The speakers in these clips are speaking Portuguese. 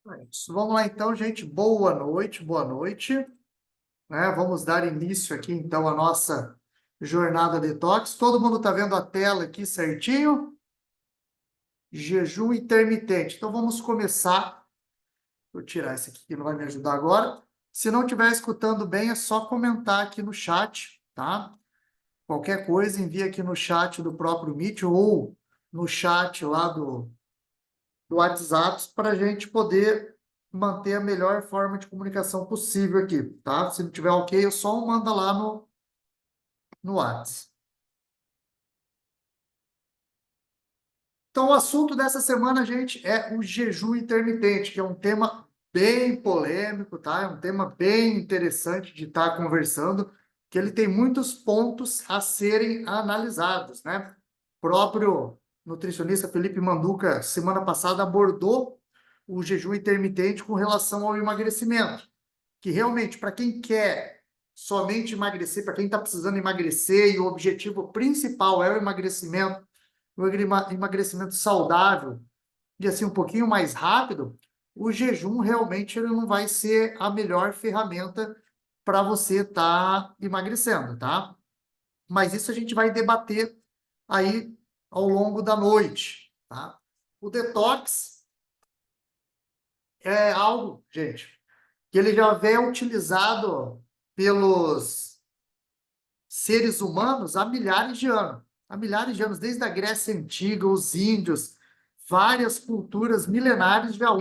É isso. Vamos lá então, gente. Boa noite, boa noite. Vamos dar início aqui então à nossa jornada detox. Todo mundo está vendo a tela aqui certinho? Jejum intermitente. Então vamos começar. Vou tirar esse aqui que não vai me ajudar agora. Se não estiver escutando bem, é só comentar aqui no chat, tá? Qualquer coisa, envia aqui no chat do próprio Meet ou no chat lá do WhatsApp para a gente poder manter a melhor forma de comunicação possível aqui, tá? Se não tiver ok, eu só manda lá no WhatsApp. Então, o assunto dessa semana, gente, é o jejum intermitente, que é um tema bem polêmico, tá? É um tema bem interessante de estar conversando, que ele tem muitos pontos a serem analisados, né? O próprio nutricionista Felipe Manduca, semana passada, abordou o jejum intermitente com relação ao emagrecimento, que realmente, para quem quer somente emagrecer, para quem está precisando emagrecer e o objetivo principal é o emagrecimento, emagrecimento saudável e assim um pouquinho mais rápido, o jejum realmente ele não vai ser a melhor ferramenta para você estar emagrecendo, tá? Mas isso a gente vai debater aí ao longo da noite, tá? O detox é algo, gente, que ele já vem utilizado pelos seres humanos há milhares de anos. Há milhares de anos, desde a Grécia Antiga, os índios, várias culturas milenares já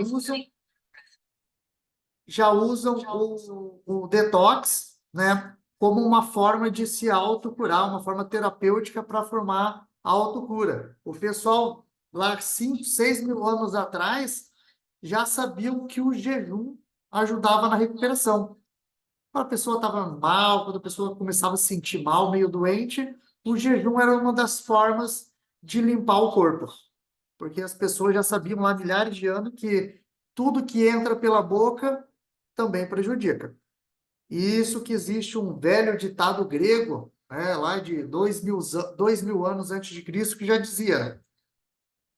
usam o detox, né, como uma forma de se autocurar, uma forma terapêutica para formar a autocura. O pessoal lá 5, 6 mil anos atrás já sabiam que o jejum ajudava na recuperação. Quando a pessoa estava mal, quando a pessoa começava a se sentir mal, meio doente, o jejum era uma das formas de limpar o corpo. Porque as pessoas já sabiam há milhares de anos que tudo que entra pela boca também prejudica. E isso que existe um velho ditado grego, né, lá de 2000 anos antes de Cristo, que já dizia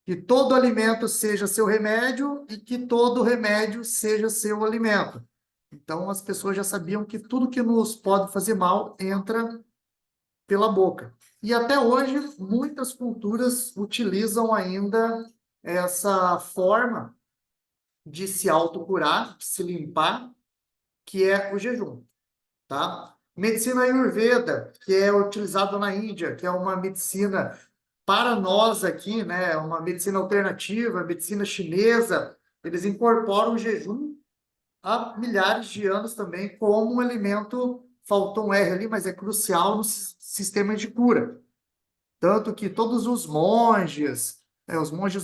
que todo alimento seja seu remédio e que todo remédio seja seu alimento. Então, as pessoas já sabiam que tudo que nos pode fazer mal entra pela boca. E até hoje, muitas culturas utilizam ainda essa forma de se autocurar, de se limpar, que é o jejum, tá? Medicina Ayurveda, que é utilizada na Índia, que é uma medicina para nós aqui, né? Uma medicina alternativa, medicina chinesa, eles incorporam o jejum há milhares de anos também como um elemento, faltou um R ali, mas é crucial no sistema de cura. Tanto que todos os monges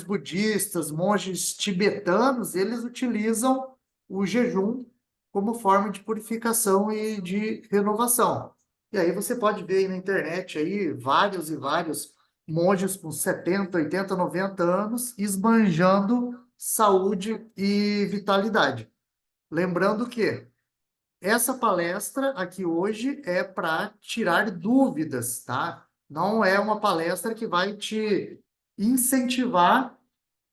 budistas, monges tibetanos, eles utilizam o jejum como forma de purificação e de renovação. E aí você pode ver aí na internet aí vários e vários monges com 70, 80, 90 anos esbanjando saúde e vitalidade. Lembrando que essa palestra aqui hoje é para tirar dúvidas, tá? Não é uma palestra que vai te incentivar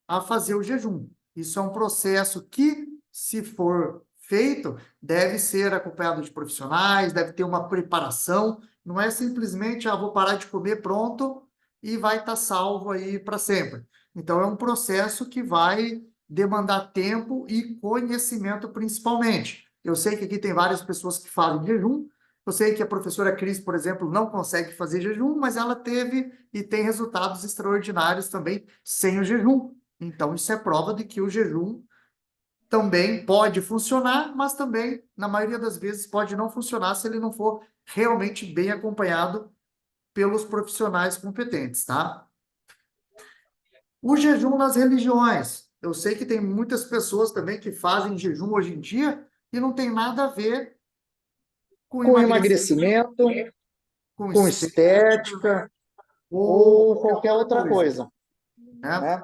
a fazer o jejum. Isso é um processo que, se for feito, deve ser acompanhado de profissionais, deve ter uma preparação. Não é simplesmente, vou parar de comer, pronto, e vai estar salvo aí para sempre. Então, é um processo que vai demandar tempo e conhecimento, principalmente. Eu sei que aqui tem várias pessoas que fazem jejum. Eu sei que a professora Cris, por exemplo, não consegue fazer jejum, mas ela teve e tem resultados extraordinários também sem o jejum. Então, isso é prova de que o jejum também pode funcionar, mas também, na maioria das vezes, pode não funcionar se ele não for realmente bem acompanhado pelos profissionais competentes, tá? O jejum nas religiões. Eu sei que tem muitas pessoas também que fazem jejum hoje em dia e não tem nada a ver com Com emagrecimento, emagrecimento, com com estética estética ou ou qualquer qualquer outra outra coisa, coisa, né? né?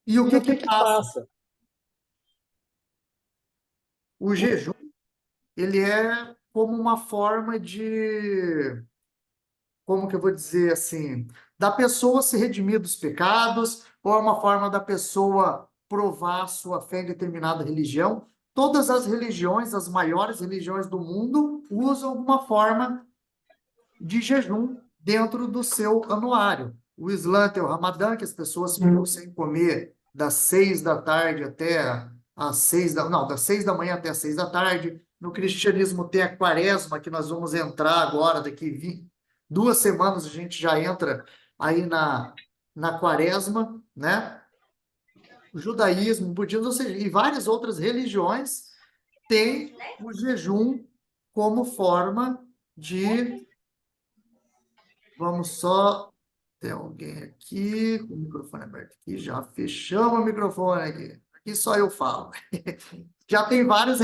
E o E que o que que que passa? passa? O jejum, ele é como uma forma de, como que eu vou dizer assim, da pessoa se redimir dos pecados, ou é uma forma da pessoa provar sua fé em determinada religião. Todas as religiões, as maiores religiões do mundo, usam uma forma de jejum dentro do seu anuário. O Islã tem o Ramadã, que as pessoas ficam sem comer das 6 da tarde até às 6 da... Não, das 6 da manhã até às 6 da tarde. No cristianismo tem a Quaresma, que nós vamos entrar agora, daqui 2 semanas a gente já entra aí na Quaresma, né? O judaísmo, o budismo, ou seja, e várias outras religiões têm o jejum como forma de... Vamos só... Tem alguém aqui com o microfone aberto aqui, já fechamos o microfone aqui. Aqui só eu falo. Já tem várias,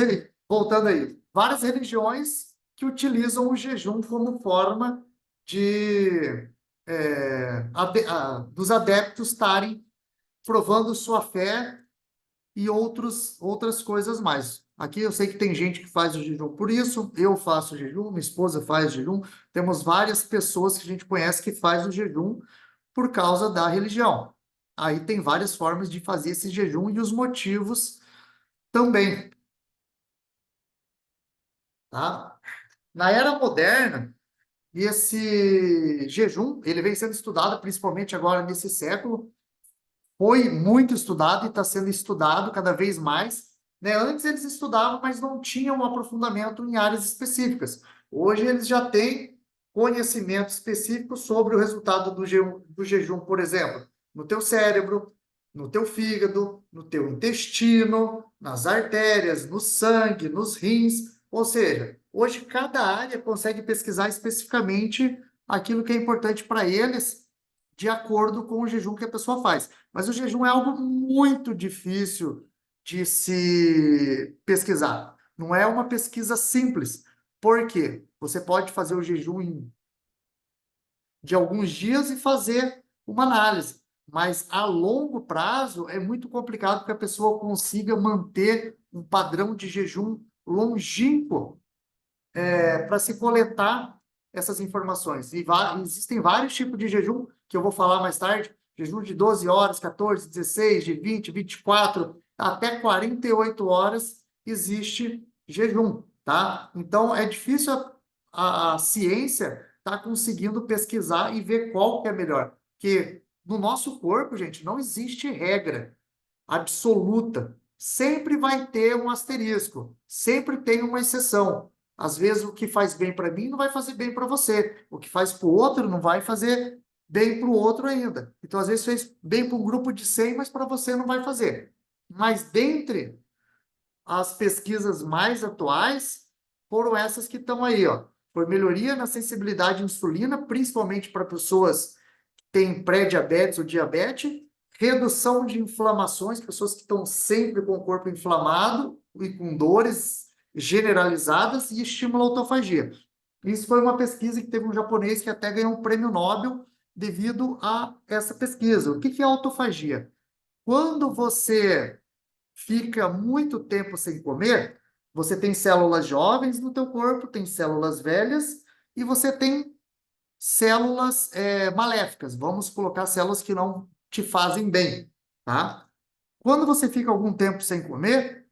voltando aí, várias religiões que utilizam o jejum como forma de dos adeptos estarem provando sua fé e outras coisas mais. Aqui eu sei que tem gente que faz o jejum por isso, eu faço jejum, minha esposa faz jejum, temos várias pessoas que a gente conhece que faz o jejum por causa da religião. Aí tem várias formas de fazer esse jejum e os motivos também, tá? Na era moderna, esse jejum, ele vem sendo estudado principalmente agora nesse século, foi muito estudado e está sendo estudado cada vez mais, né? Antes eles estudavam, mas não tinham um aprofundamento em áreas específicas. Hoje eles já têm conhecimento específico sobre o resultado do jejum, por exemplo, no teu cérebro, no teu fígado, no teu intestino, nas artérias, no sangue, nos rins. Ou seja, hoje cada área consegue pesquisar especificamente aquilo que é importante para eles, de acordo com o jejum que a pessoa faz. Mas o jejum é algo muito difícil de se pesquisar. Não é uma pesquisa simples. Por quê? Você pode fazer o jejum de alguns dias e fazer uma análise. Mas a longo prazo é muito complicado que a pessoa consiga manter um padrão de jejum longínquo para se coletar essas informações. E existem vários tipos de jejum, que eu vou falar mais tarde, jejum de 12 horas, 14, 16, de 20, 24, até 48 horas existe jejum, tá? Então, é difícil a ciência tá conseguindo pesquisar e ver qual que é melhor. Porque no nosso corpo, gente, não existe regra absoluta. Sempre vai ter um asterisco, sempre tem uma exceção. Às vezes o que faz bem para mim não vai fazer bem para você. O que faz para o outro não vai fazer bem para o outro ainda. Então, às vezes fez bem para um grupo de 100, mas para você não vai fazer. Mas dentre as pesquisas mais atuais, foram essas que estão aí, ó. Por melhoria na sensibilidade à insulina, principalmente para pessoas que têm pré-diabetes ou diabetes, redução de inflamações, pessoas que estão sempre com o corpo inflamado e com dores generalizadas, e estímulo à autofagia. Isso foi uma pesquisa que teve um japonês que até ganhou um prêmio Nobel devido a essa pesquisa. O que é autofagia? Quando você fica muito tempo sem comer, você tem células jovens no teu corpo, tem células velhas e você tem células maléficas. Vamos colocar células que não te fazem bem, tá? Quando você fica algum tempo sem comer,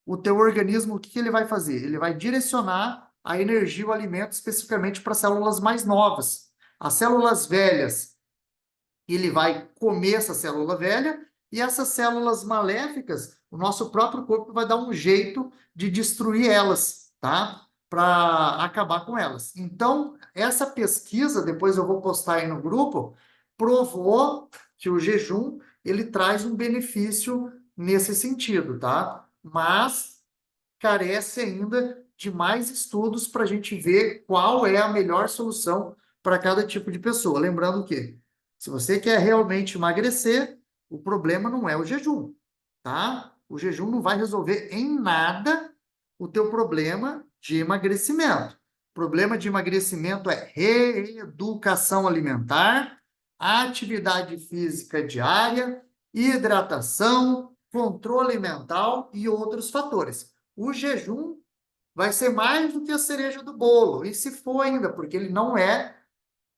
o teu organismo, o que ele vai fazer? Ele vai direcionar a energia, o alimento, especificamente para células mais novas. As células velhas, ele vai comer essa célula velha, e essas células maléficas, o nosso próprio corpo vai dar um jeito de destruir elas, tá? Para acabar com elas. Então, essa pesquisa, depois eu vou postar aí no grupo, provou que o jejum, ele traz um benefício nesse sentido, tá? Mas carece ainda de mais estudos para a gente ver qual é a melhor solução para cada tipo de pessoa. Lembrando que, se você quer realmente emagrecer, o problema não é o jejum, tá? O jejum não vai resolver em nada o teu problema de emagrecimento. O problema de emagrecimento é reeducação alimentar, atividade física diária, hidratação, controle mental e outros fatores. O jejum vai ser mais do que a cereja do bolo, e se for ainda, porque ele não é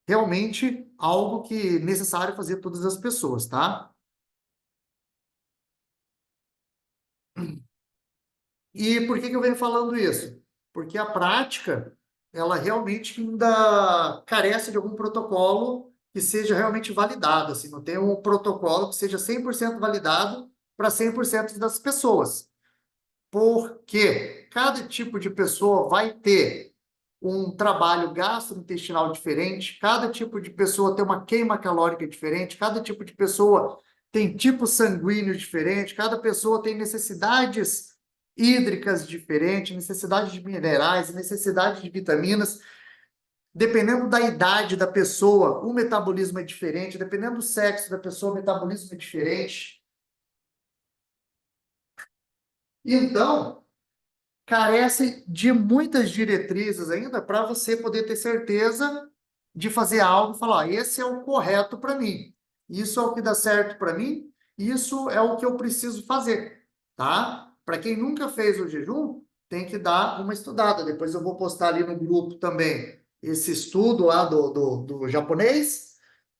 realmente algo que é necessário fazer todas as pessoas, tá? E por que que eu venho falando isso? Porque a prática, ela realmente ainda carece de algum protocolo que seja realmente validado, assim, não tem um protocolo que seja 100% validado para 100% das pessoas. Porque cada tipo de pessoa vai ter um trabalho gastrointestinal diferente, cada tipo de pessoa tem uma queima calórica diferente, cada tipo de pessoa tem tipo sanguíneo diferente, cada pessoa tem necessidades hídricas diferentes, necessidade de minerais, necessidade de vitaminas. Dependendo da idade da pessoa, o metabolismo é diferente, dependendo do sexo da pessoa, o metabolismo é diferente. Então, carece de muitas diretrizes ainda para você poder ter certeza de fazer algo e falar, esse é o correto para mim, isso é o que dá certo para mim, isso é o que eu preciso fazer, tá? Para quem nunca fez o jejum, tem que dar uma estudada. Depois eu vou postar ali no grupo também esse estudo lá do japonês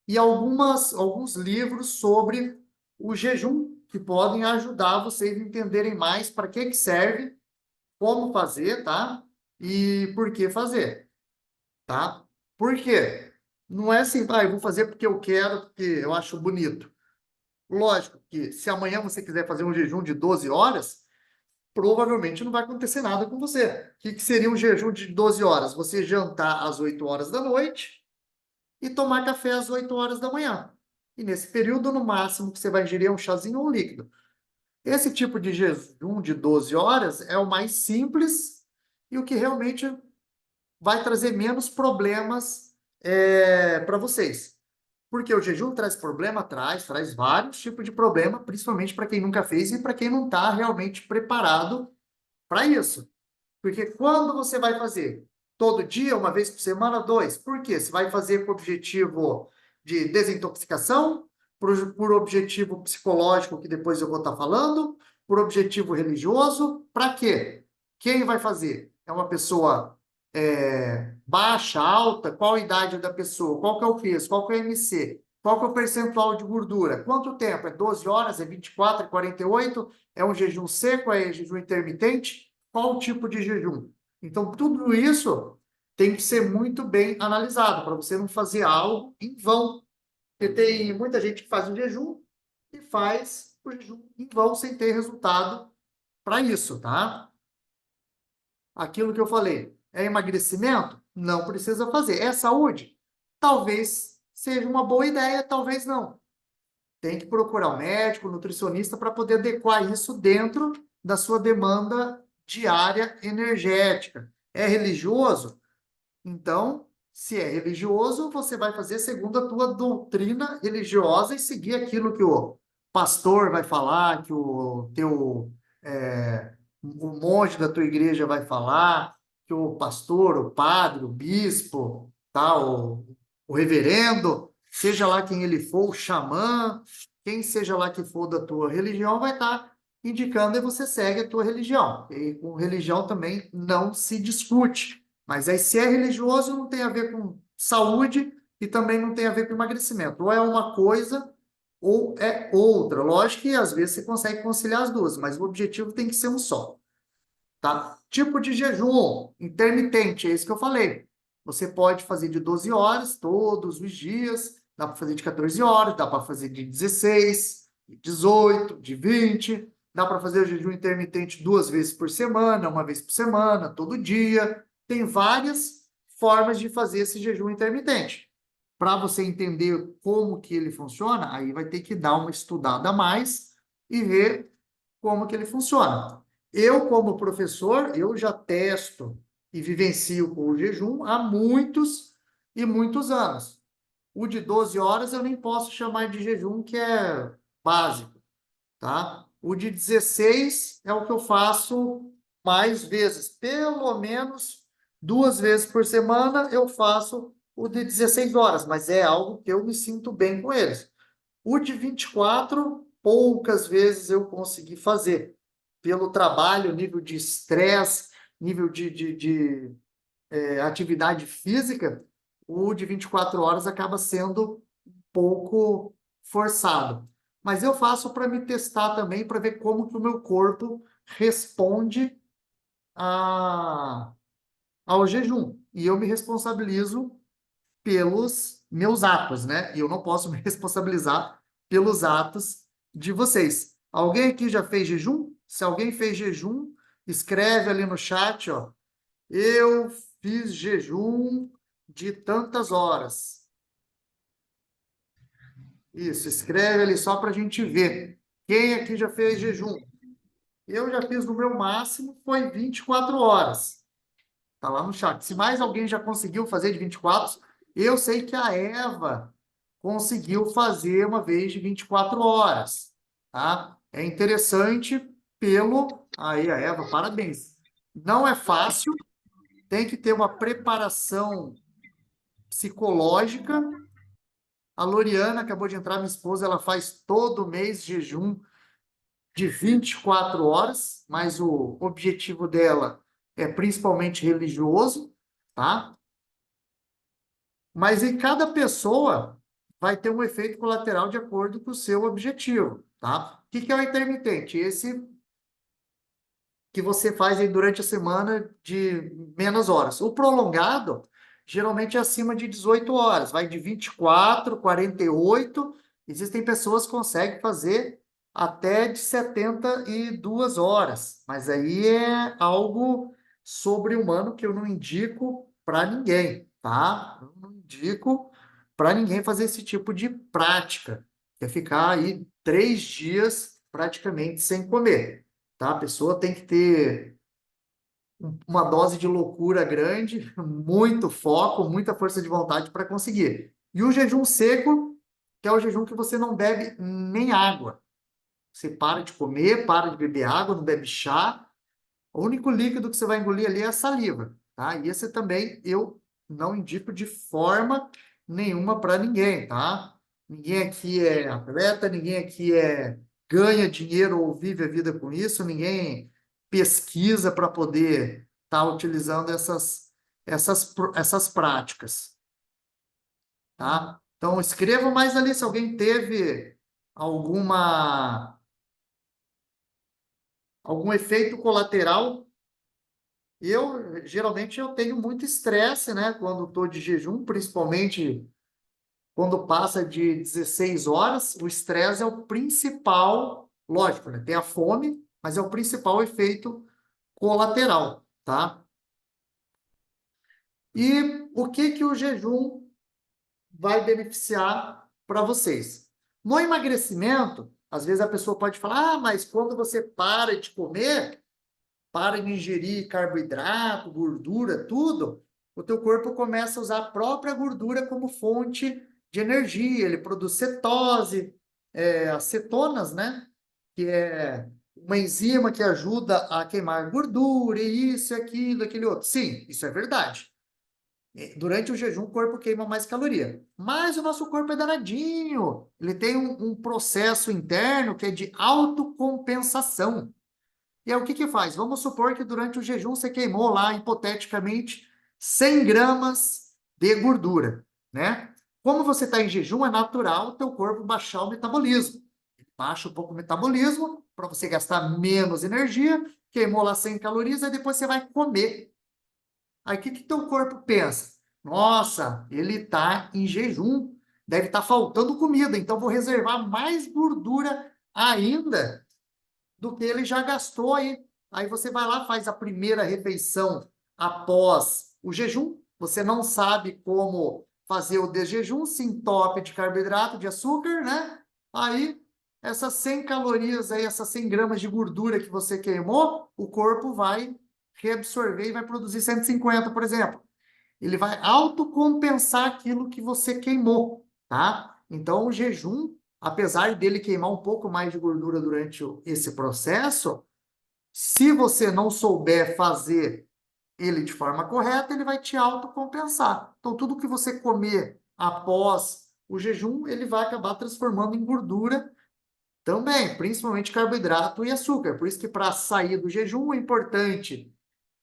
e alguns livros sobre o jejum que podem ajudar vocês a entenderem mais para que serve, como fazer, tá? E por que fazer, tá? Por quê? Não é assim, eu vou fazer porque eu quero, porque eu acho bonito. Lógico que se amanhã você quiser fazer um jejum de 12 horas, provavelmente não vai acontecer nada com você. O que seria um jejum de 12 horas? Você jantar às 8 horas da noite e tomar café às 8 horas da manhã. E nesse período, no máximo, que você vai ingerir é um chazinho ou um líquido. Esse tipo de jejum de 12 horas é o mais simples e o que realmente vai trazer menos problemas para vocês. Porque o jejum traz problema, traz vários tipos de problema, principalmente para quem nunca fez e para quem não está realmente preparado para isso. Porque quando você vai fazer? Todo dia, uma vez por semana, dois. Por quê? Você vai fazer com o objetivo de desintoxicação, por objetivo psicológico, que depois eu vou estar falando, por objetivo religioso. Para quê? Quem vai fazer? É uma pessoa baixa, alta? Qual a idade da pessoa? Qual que é o peso? Qual que é o MC? Qual que é o percentual de gordura? Quanto tempo? É 12 horas? É 24? É 48? É um jejum seco? É jejum intermitente? Qual o tipo de jejum? Então, tudo isso tem que ser muito bem analisado, para você não fazer algo em vão. Porque tem muita gente que faz o jejum e faz o jejum em vão sem ter resultado para isso, tá? Aquilo que eu falei, é emagrecimento? Não precisa fazer. É saúde? Talvez seja uma boa ideia, talvez não. Tem que procurar um médico, um nutricionista para poder adequar isso dentro da sua demanda diária energética. É religioso? Então, se é religioso, você vai fazer segundo a tua doutrina religiosa e seguir aquilo que o pastor vai falar, que o monge da tua igreja vai falar, que o pastor, o padre, o bispo, tá? O reverendo, seja lá quem ele for, o xamã, quem seja lá que for da tua religião, vai estar indicando e você segue a tua religião. E com religião também não se discute. Mas aí, se é religioso, não tem a ver com saúde e também não tem a ver com emagrecimento. Ou é uma coisa ou é outra. Lógico que às vezes você consegue conciliar as duas, mas o objetivo tem que ser um só, tá? Tipo de jejum intermitente, é isso que eu falei. Você pode fazer de 12 horas todos os dias, dá para fazer de 14 horas, dá para fazer de 16, de 18, de 20, dá para fazer o jejum intermitente 2 vezes por semana, uma vez por semana, todo dia. Tem várias formas de fazer esse jejum intermitente. Para você entender como que ele funciona, aí vai ter que dar uma estudada a mais e ver como que ele funciona. Eu, como professor, eu já testo e vivencio com o jejum há muitos e muitos anos. O de 12 horas eu nem posso chamar de jejum, que é básico, tá? O de 16 é o que eu faço mais vezes, pelo menos 2 vezes por semana eu faço o de 16 horas, mas é algo que eu me sinto bem com eles. O de 24, poucas vezes eu consegui fazer. Pelo trabalho, nível de estresse, nível de atividade física, o de 24 horas acaba sendo um pouco forçado. mas eu faço para me testar também, para ver como que o meu corpo responde ao jejum. E eu me responsabilizo pelos meus atos, né? E eu não posso me responsabilizar pelos atos de vocês. Alguém aqui já fez jejum? Se alguém fez jejum, escreve ali no chat, ó. Eu fiz jejum de tantas horas. Isso, escreve ali só para a gente ver. Quem aqui já fez jejum? Eu já fiz no meu máximo, foi 24 horas. Tá lá no chat. Se mais alguém já conseguiu fazer de 24, eu sei que a Eva conseguiu fazer uma vez de 24 horas, tá? É interessante pelo... Aí, a Eva, parabéns. Não é fácil, tem que ter uma preparação psicológica. A Loriana acabou de entrar, minha esposa, ela faz todo mês jejum de 24 horas, mas o objetivo dela é principalmente religioso, tá? Mas em cada pessoa vai ter um efeito colateral de acordo com o seu objetivo, tá? O que que é o intermitente? Esse que você faz aí durante a semana de menos horas. O prolongado, geralmente é acima de 18 horas, vai de 24, 48. Existem pessoas que conseguem fazer até de 72 horas, mas aí é algo sobre-humano que eu não indico para ninguém, tá? Eu não indico para ninguém fazer esse tipo de prática, que é ficar aí 3 dias praticamente sem comer, tá? A pessoa tem que ter uma dose de loucura grande, muito foco, muita força de vontade para conseguir. E o jejum seco, que é o jejum que você não bebe nem água. Você para de comer, para de beber água, não bebe chá. O único líquido que você vai engolir ali é a saliva, tá? E esse também eu não indico de forma nenhuma para ninguém, tá? Ninguém aqui é atleta, ninguém aqui ganha dinheiro ou vive a vida com isso, ninguém pesquisa para poder estar utilizando essas práticas, tá? Então escreva mais ali se alguém teve alguma algum efeito colateral. Geralmente, eu tenho muito estresse, né? Quando estou de jejum, principalmente quando passa de 16 horas. O estresse é o principal, lógico, né? Tem a fome, mas é o principal efeito colateral, tá? E o que que o jejum vai beneficiar para vocês? No emagrecimento, às vezes a pessoa pode falar, mas quando você para de comer, para de ingerir carboidrato, gordura, tudo, o teu corpo começa a usar a própria gordura como fonte de energia. Ele produz cetose, acetonas, né? Que é uma enzima que ajuda a queimar gordura, e isso, aquilo, aquele outro. Sim, isso é verdade. Durante o jejum, o corpo queima mais caloria. Mas o nosso corpo é danadinho. Ele tem um processo interno que é de autocompensação. E aí, o que que faz? Vamos supor que durante o jejum você queimou lá, hipoteticamente, 100 gramas de gordura, né? Como você está em jejum, é natural o teu corpo baixar o metabolismo. Baixa um pouco o metabolismo para você gastar menos energia, queimou lá 100 calorias, aí depois você vai comer. Aí o que que teu corpo pensa? Nossa, ele está em jejum, deve estar faltando comida, então vou reservar mais gordura ainda do que ele já gastou aí. Aí você vai lá, faz a primeira refeição após o jejum. Você não sabe como fazer o desjejum, se entope de carboidrato, de açúcar, né? Aí, essas 100 calorias aí, essas 100 gramas de gordura que você queimou, o corpo vai reabsorver e vai produzir 150, por exemplo. Ele vai autocompensar aquilo que você queimou, tá? Então, o jejum, apesar dele queimar um pouco mais de gordura durante esse processo, se você não souber fazer ele de forma correta, ele vai te autocompensar. Então, tudo que você comer após o jejum, ele vai acabar transformando em gordura também, principalmente carboidrato e açúcar. Por isso que para sair do jejum, o importante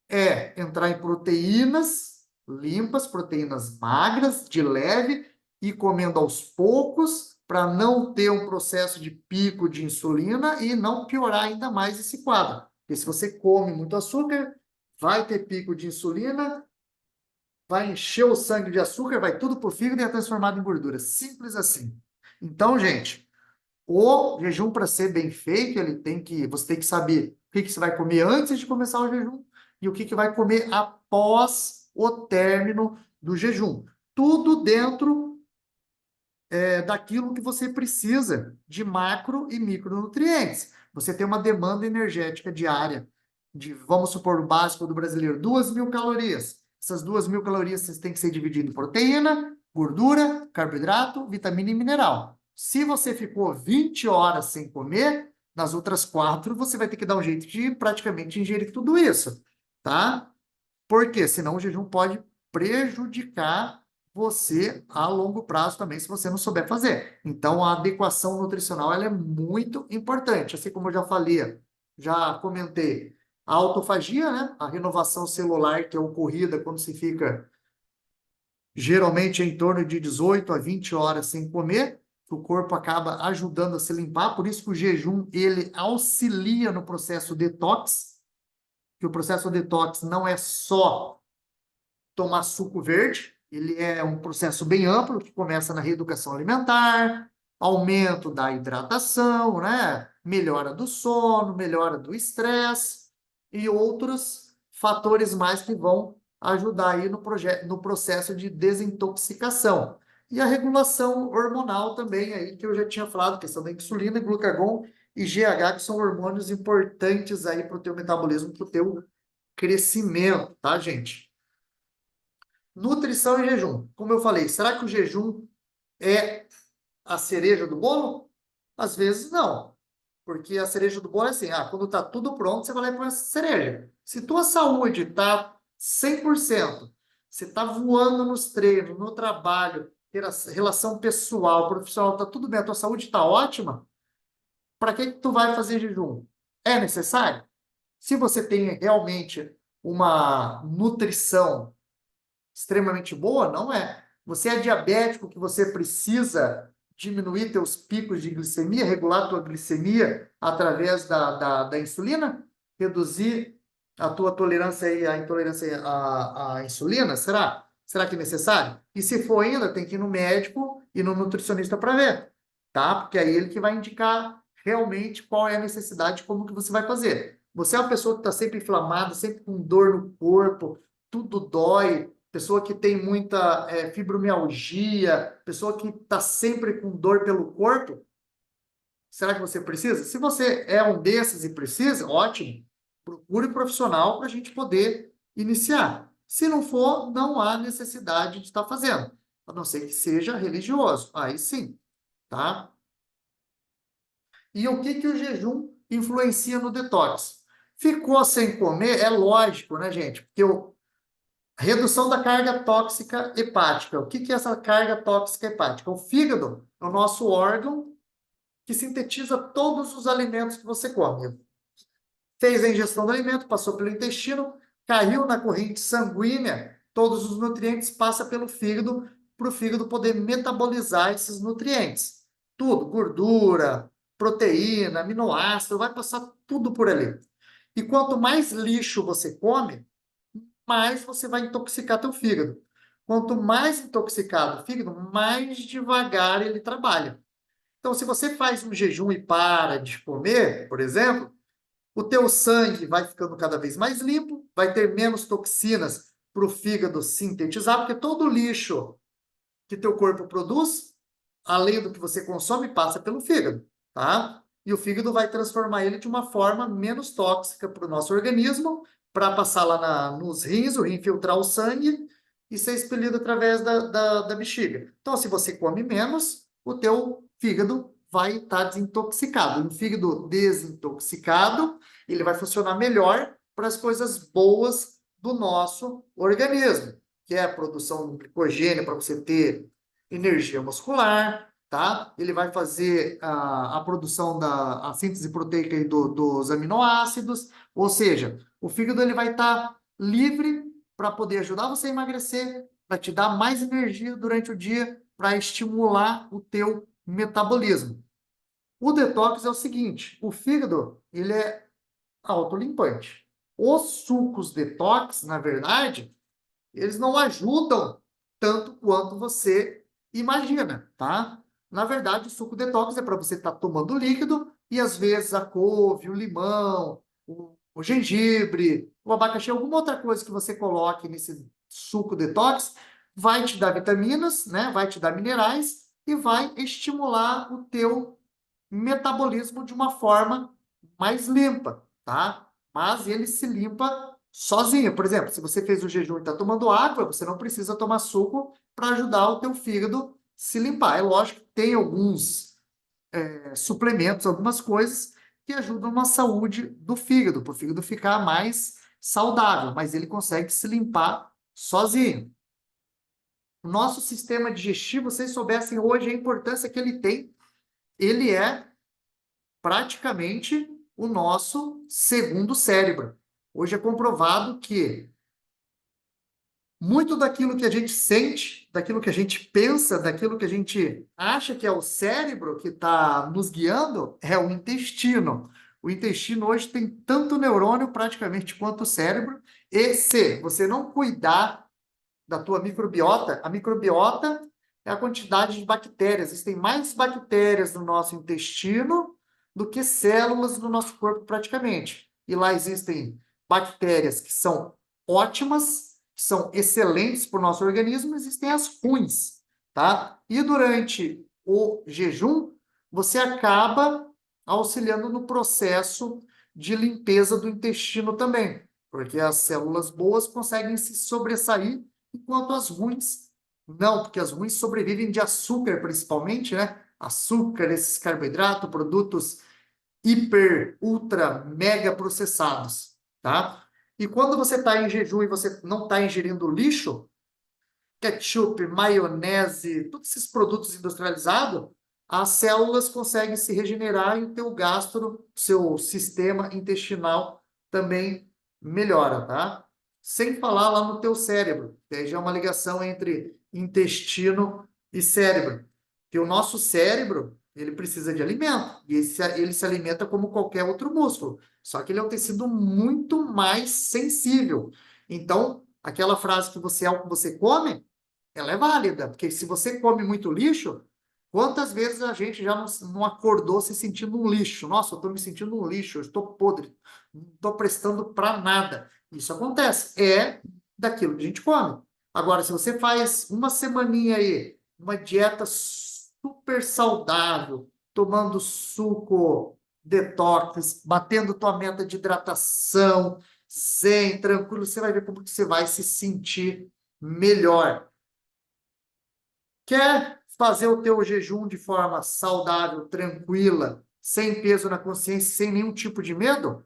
é entrar em proteínas limpas, proteínas magras, de leve, e comendo aos poucos, para não ter um processo de pico de insulina e não piorar ainda mais esse quadro. Porque se você come muito açúcar, vai ter pico de insulina, vai encher o sangue de açúcar, vai tudo para o fígado e é transformado em gordura. Simples assim. Então, gente, o jejum, para ser bem feito, você tem que saber o que que você vai comer antes de começar o jejum e o que que vai comer após o término do jejum. Tudo dentro daquilo que você precisa de macro e micronutrientes. Você tem uma demanda energética diária de, vamos supor, o básico do brasileiro, 2.000 calorias. Essas 2.000 calorias você tem que ser dividido em proteína, gordura, carboidrato, vitamina e mineral. Se você ficou 20 horas sem comer, nas outras 4 você vai ter que dar um jeito de praticamente ingerir tudo isso, tá? Porque senão o jejum pode prejudicar você a longo prazo também, se você não souber fazer. Então, a adequação nutricional ela é muito importante. Assim como eu já comentei, a autofagia, né? A renovação celular que é ocorrida quando se fica geralmente em torno de 18 a 20 horas sem comer, o corpo acaba ajudando a se limpar, por isso que o jejum ele auxilia no processo detox, que o processo detox não é só tomar suco verde. Ele é um processo bem amplo que começa na reeducação alimentar, aumento da hidratação, né? Melhora do sono, melhora do estresse e outros fatores mais que vão ajudar aí no processo de desintoxicação. E a regulação hormonal também, aí que eu já tinha falado, questão da insulina, glucagon e GH, que são hormônios importantes aí para o teu metabolismo, para o teu crescimento, tá, gente? Nutrição e jejum. Como eu falei, será que o jejum é a cereja do bolo? Às vezes não. Porque a cereja do bolo é assim, quando tá tudo pronto, você vai lá e põe essa cereja. Se tua saúde tá 100%, você tá voando nos treinos, no trabalho, relação pessoal, profissional, tá tudo bem, a tua saúde tá ótima, para que tu vai fazer jejum? É necessário? Se você tem realmente uma nutrição extremamente boa? Não é. Você é diabético que você precisa diminuir teus picos de glicemia, regular tua glicemia através da insulina? Reduzir a tua tolerância e a intolerância à insulina? Será? Será que é necessário? E se for ainda, tem que ir no médico e no nutricionista para ver, tá? Porque é ele que vai indicar realmente qual é a necessidade, como que você vai fazer. Você é uma pessoa que está sempre inflamada, sempre com dor no corpo, tudo dói, pessoa que tem muita fibromialgia, pessoa que está sempre com dor pelo corpo, será que você precisa? Se você é um desses e precisa, ótimo, procure profissional para a gente poder iniciar. Se não for, não há necessidade de estar fazendo, a não ser que seja religioso, aí sim, tá? E o que o jejum influencia no detox? Ficou sem comer, é lógico, né, gente? Porque redução da carga tóxica hepática. O que é essa carga tóxica hepática? O fígado é o nosso órgão que sintetiza todos os alimentos que você come. Fez a ingestão do alimento, passou pelo intestino, caiu na corrente sanguínea, todos os nutrientes passam pelo fígado para o fígado poder metabolizar esses nutrientes. Tudo, gordura, proteína, aminoácido, vai passar tudo por ali. E quanto mais lixo você come, mais você vai intoxicar teu fígado. Quanto mais intoxicado o fígado, mais devagar ele trabalha. Então, se você faz um jejum e para de comer, por exemplo, o teu sangue vai ficando cada vez mais limpo, vai ter menos toxinas para o fígado sintetizar, porque todo o lixo que teu corpo produz, além do que você consome, passa pelo fígado, tá? E o fígado vai transformar ele de uma forma menos tóxica para o nosso organismo, para passar lá nos rins, o rim filtrar o sangue e ser expelido através da bexiga. Então, se você come menos, o teu fígado vai estar desintoxicado. Um fígado desintoxicado, ele vai funcionar melhor para as coisas boas do nosso organismo, que é a produção do glicogênio para você ter energia muscular, tá? Ele vai fazer a produção a síntese proteica dos aminoácidos, ou seja, o fígado ele vai estar livre para poder ajudar você a emagrecer, para te dar mais energia durante o dia, para estimular o teu metabolismo. O detox é o seguinte, o fígado, ele é autolimpante. Os sucos detox, na verdade, eles não ajudam tanto quanto você imagina, tá? Na verdade, o suco detox é para você estar tomando líquido e, às vezes, a couve, o limão, o gengibre, o abacaxi, alguma outra coisa que você coloque nesse suco detox vai te dar vitaminas, né? Vai te dar minerais e vai estimular o teu metabolismo de uma forma mais limpa, tá? Mas ele se limpa sozinho. Por exemplo, se você fez o jejum e está tomando água, você não precisa tomar suco para ajudar o teu fígado se limpar. É lógico que tem alguns suplementos, algumas coisas que ajudam na saúde do fígado, para o fígado ficar mais saudável, mas ele consegue se limpar sozinho. O nosso sistema digestivo, vocês soubessem hoje a importância que ele é praticamente o nosso segundo cérebro. Hoje é comprovado que muito daquilo que a gente sente, daquilo que a gente pensa, daquilo que a gente acha que é o cérebro que está nos guiando, é o intestino. O intestino hoje tem tanto neurônio praticamente quanto o cérebro, e se você não cuidar da tua microbiota, a microbiota é a quantidade de bactérias. Existem mais bactérias no nosso intestino do que células no nosso corpo praticamente. E lá existem bactérias que são ótimas, que são excelentes para o nosso organismo, existem as ruins, tá? E durante o jejum, você acaba auxiliando no processo de limpeza do intestino também, porque as células boas conseguem se sobressair enquanto as ruins não, porque as ruins sobrevivem de açúcar, principalmente, né? Açúcar, esses carboidratos, produtos hiper, ultra, mega processados, tá? E quando você está em jejum e você não está ingerindo lixo, ketchup, maionese, todos esses produtos industrializados, as células conseguem se regenerar e o teu gastro, seu sistema intestinal também melhora, tá? Sem falar lá no teu cérebro, que aí já é uma ligação entre intestino e cérebro. Que o nosso cérebro, ele precisa de alimento, e ele se alimenta como qualquer outro músculo, só que ele é um tecido muito mais sensível. Então, aquela frase que você é o que você come, ela é válida, porque se você come muito lixo, quantas vezes a gente já não acordou se sentindo um lixo? Nossa, eu estou me sentindo um lixo, eu estou podre, não estou prestando para nada. Isso acontece, é daquilo que a gente come. Agora, se você faz uma semaninha aí, uma dieta super saudável, tomando suco detox, batendo tua meta de hidratação, zen, tranquilo, você vai ver como que você vai se sentir melhor. Quer fazer o teu jejum de forma saudável, tranquila, sem peso na consciência, sem nenhum tipo de medo?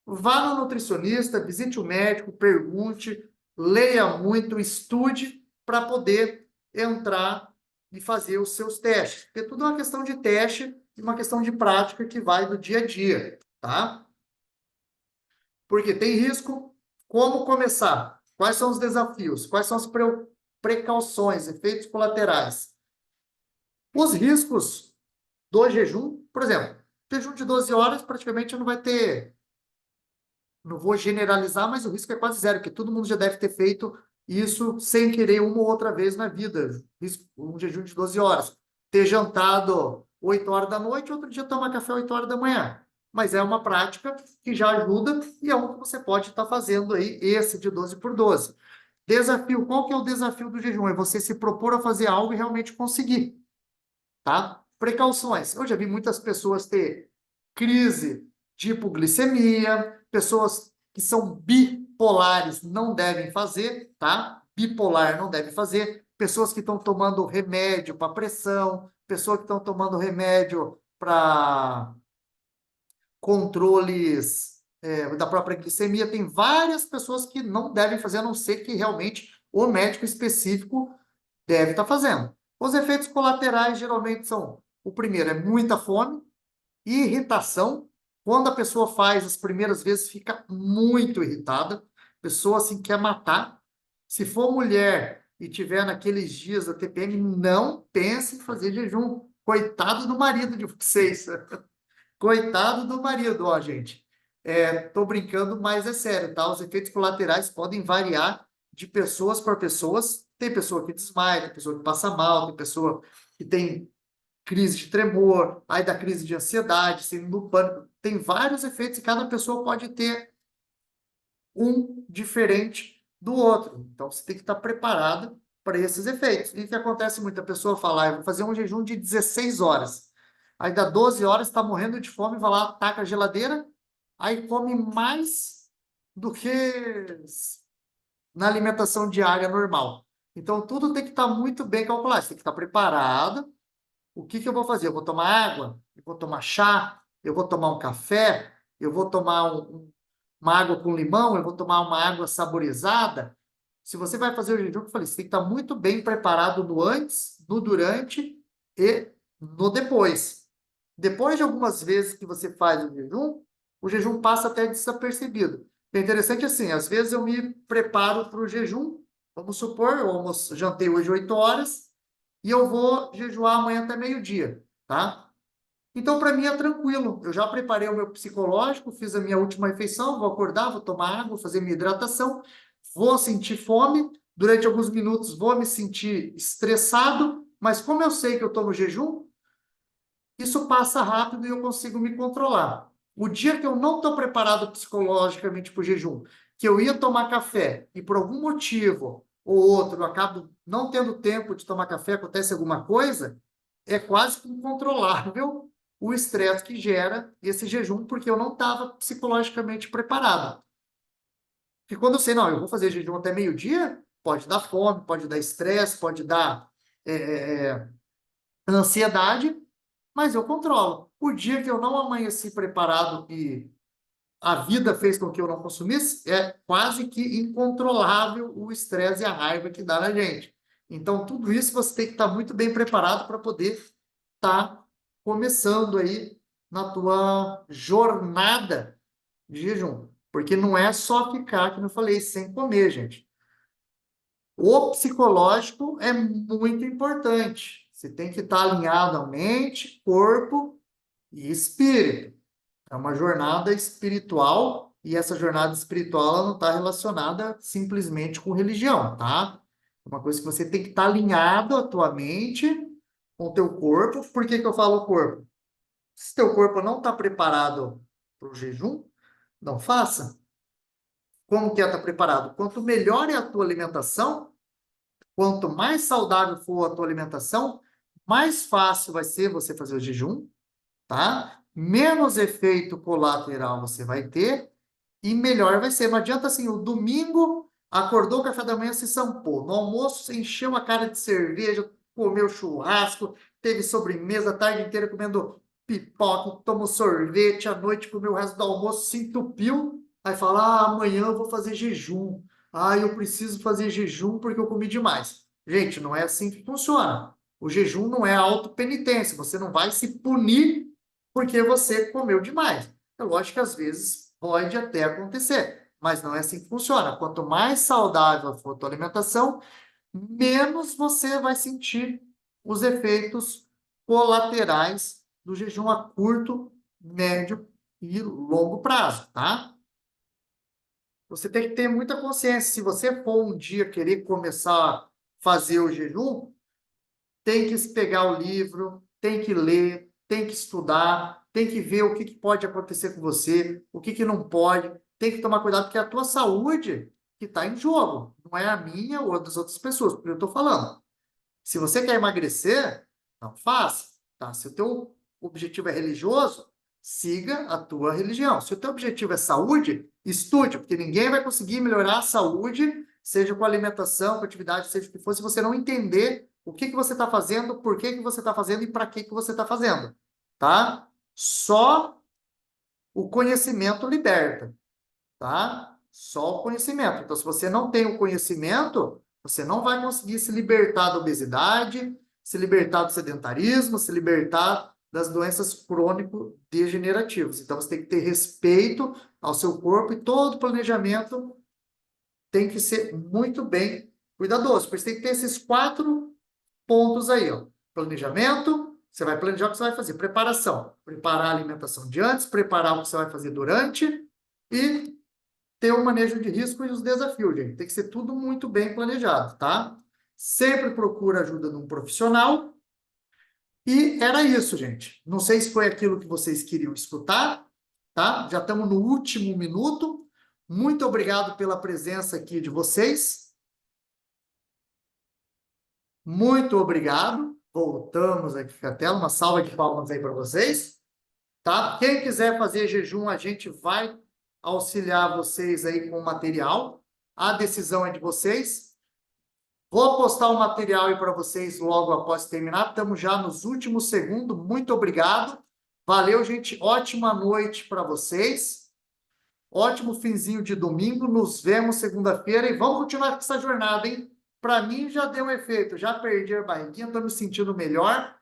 Vá no nutricionista, visite o médico, pergunte, leia muito, estude para poder entrar e fazer os seus testes. Porque tudo é uma questão de teste e uma questão de prática que vai do dia a dia, tá? Porque tem risco. Como começar? Quais são os desafios? Quais são as precauções, efeitos colaterais? Os riscos do jejum, por exemplo, jejum de 12 horas praticamente não vai ter, não vou generalizar, mas o risco é quase zero, porque todo mundo já deve ter feito isso sem querer uma ou outra vez na vida, um jejum de 12 horas. Ter jantado 8 horas da noite, outro dia tomar café 8 horas da manhã. Mas é uma prática que já ajuda e é um que você pode estar fazendo aí, esse de 12 por 12. Desafio, qual que é o desafio do jejum? É você se propor a fazer algo e realmente conseguir, tá? Precauções. Eu já vi muitas pessoas ter crise de hipoglicemia, pessoas que são bipolares não devem fazer, tá? Bipolar não deve fazer, pessoas que estão tomando remédio para pressão, pessoas que estão tomando remédio para controles da própria glicemia, tem várias pessoas que não devem fazer, a não ser que realmente o médico específico deve estar fazendo. Os efeitos colaterais geralmente são: o primeiro é muita fome, irritação. Quando a pessoa faz as primeiras vezes, fica muito irritada. A pessoa assim quer matar. Se for mulher e tiver naqueles dias da TPM, não pense em fazer jejum. Coitado do marido de vocês. Coitado do marido, ó, gente. Tô brincando, mas é sério, tá? Os efeitos colaterais podem variar de pessoas para pessoas. Tem pessoa que desmaia, tem pessoa que passa mal, tem pessoa que tem crise de tremor, aí dá crise de ansiedade, síndrome do pânico. Tem vários efeitos e cada pessoa pode ter um diferente do outro. Então, você tem que estar preparado para esses efeitos. E o que acontece muito? A pessoa fala, eu vou fazer um jejum de 16 horas. Aí dá 12 horas, está morrendo de fome, vai lá, taca a geladeira, aí come mais do que na alimentação diária normal. Então, tudo tem que estar muito bem calculado. Você tem que estar preparado. O que eu vou fazer? Eu vou tomar água? Eu vou tomar chá? Eu vou tomar um café? Eu vou tomar uma água com limão? Eu vou tomar uma água saborizada? Se você vai fazer o jejum, eu falei, você tem que estar muito bem preparado no antes, no durante e no depois. Depois de algumas vezes que você faz o jejum passa até desapercebido. É interessante assim, às vezes eu me preparo para o jejum, vamos supor, eu jantei hoje 8 horas, e eu vou jejuar amanhã até meio-dia, tá? Então, para mim é tranquilo. Eu já preparei o meu psicológico, fiz a minha última refeição, vou acordar, vou tomar água, vou fazer minha hidratação, vou sentir fome, durante alguns minutos vou me sentir estressado, mas como eu sei que eu estou no jejum, isso passa rápido e eu consigo me controlar. O dia que eu não estou preparado psicologicamente para o jejum, que eu ia tomar café e por algum motivo ou outro eu acabo não tendo tempo de tomar café, acontece alguma coisa, é quase que incontrolável o estresse que gera esse jejum, porque eu não estava psicologicamente preparado. E quando eu sei, não, eu vou fazer jejum até meio-dia, pode dar fome, pode dar estresse, pode dar ansiedade, mas eu controlo. O dia que eu não amanheci preparado e a vida fez com que eu não consumisse, é quase que incontrolável o estresse e a raiva que dá na gente. Então, tudo isso você tem que estar muito bem preparado para poder estar começando aí na tua jornada de jejum. Porque não é só ficar, como eu falei, sem comer, gente. O psicológico é muito importante. Você tem que estar alinhado à mente, corpo e espírito. É uma jornada espiritual e essa jornada espiritual ela não está relacionada simplesmente com religião, tá? É uma coisa que você tem que estar alinhado à tua mente com o teu corpo. Por que que eu falo corpo? Se teu corpo não está preparado para o jejum, não faça. Como que é estar preparado? Quanto melhor é a tua alimentação, quanto mais saudável for a tua alimentação, mais fácil vai ser você fazer o jejum, tá? Menos efeito colateral você vai ter e melhor vai ser. Não adianta assim, o domingo acordou o café da manhã, se sampou. No almoço, você encheu a cara de cerveja, comeu churrasco, teve sobremesa a tarde inteira comendo pipoca, tomou sorvete, à noite comeu o resto do almoço, se entupiu. Aí fala, amanhã eu vou fazer jejum. Eu preciso fazer jejum porque eu comi demais. Gente, não é assim que funciona. O jejum não é autopenitência. Você não vai se punir porque você comeu demais. É lógico que às vezes pode até acontecer, mas não é assim que funciona. Quanto mais saudável for a tua alimentação, menos você vai sentir os efeitos colaterais do jejum a curto, médio e longo prazo, tá? Você tem que ter muita consciência. Se você for um dia querer começar a fazer o jejum, tem que pegar o livro, tem que ler, tem que estudar, tem que ver o que pode acontecer com você, o que não pode. Tem que tomar cuidado, porque é a tua saúde que está em jogo, não é a minha ou a das outras pessoas, porque eu estou falando. Se você quer emagrecer, não faça, tá? Se o teu objetivo é religioso, siga a tua religião. Se o teu objetivo é saúde, estude, porque ninguém vai conseguir melhorar a saúde, seja com alimentação, com atividade, seja o que for, se você não entender o que você está fazendo, por que você está fazendo e para que você está fazendo, tá? Só o conhecimento liberta, tá? Só o conhecimento. Então, se você não tem o conhecimento, você não vai conseguir se libertar da obesidade, se libertar do sedentarismo, se libertar das doenças crônico-degenerativas. Então, você tem que ter respeito ao seu corpo e todo planejamento tem que ser muito bem cuidadoso. Por isso tem que ter esses 4 pontos aí, ó. Planejamento, Você vai planejar o que você vai fazer. Preparação. Preparar a alimentação de antes, preparar o que você vai fazer durante e ter o manejo de risco e os desafios, gente. Tem que ser tudo muito bem planejado, tá? Sempre procura ajuda de um profissional. E era isso, gente. Não sei se foi aquilo que vocês queriam escutar, tá? Já estamos no último minuto. Muito obrigado pela presença aqui de vocês. Muito obrigado. Voltamos aqui a tela. Uma salva de palmas aí para vocês, tá? Quem quiser fazer jejum, a gente vai auxiliar vocês aí com o material. A decisão é de vocês. Vou postar o material aí para vocês logo após terminar. Estamos já nos últimos segundos. Muito obrigado. Valeu, gente. Ótima noite para vocês. Ótimo finzinho de domingo. Nos vemos segunda-feira e vamos continuar com essa jornada, hein? Para mim já deu um efeito. Já perdi a barriguinha, estou me sentindo melhor.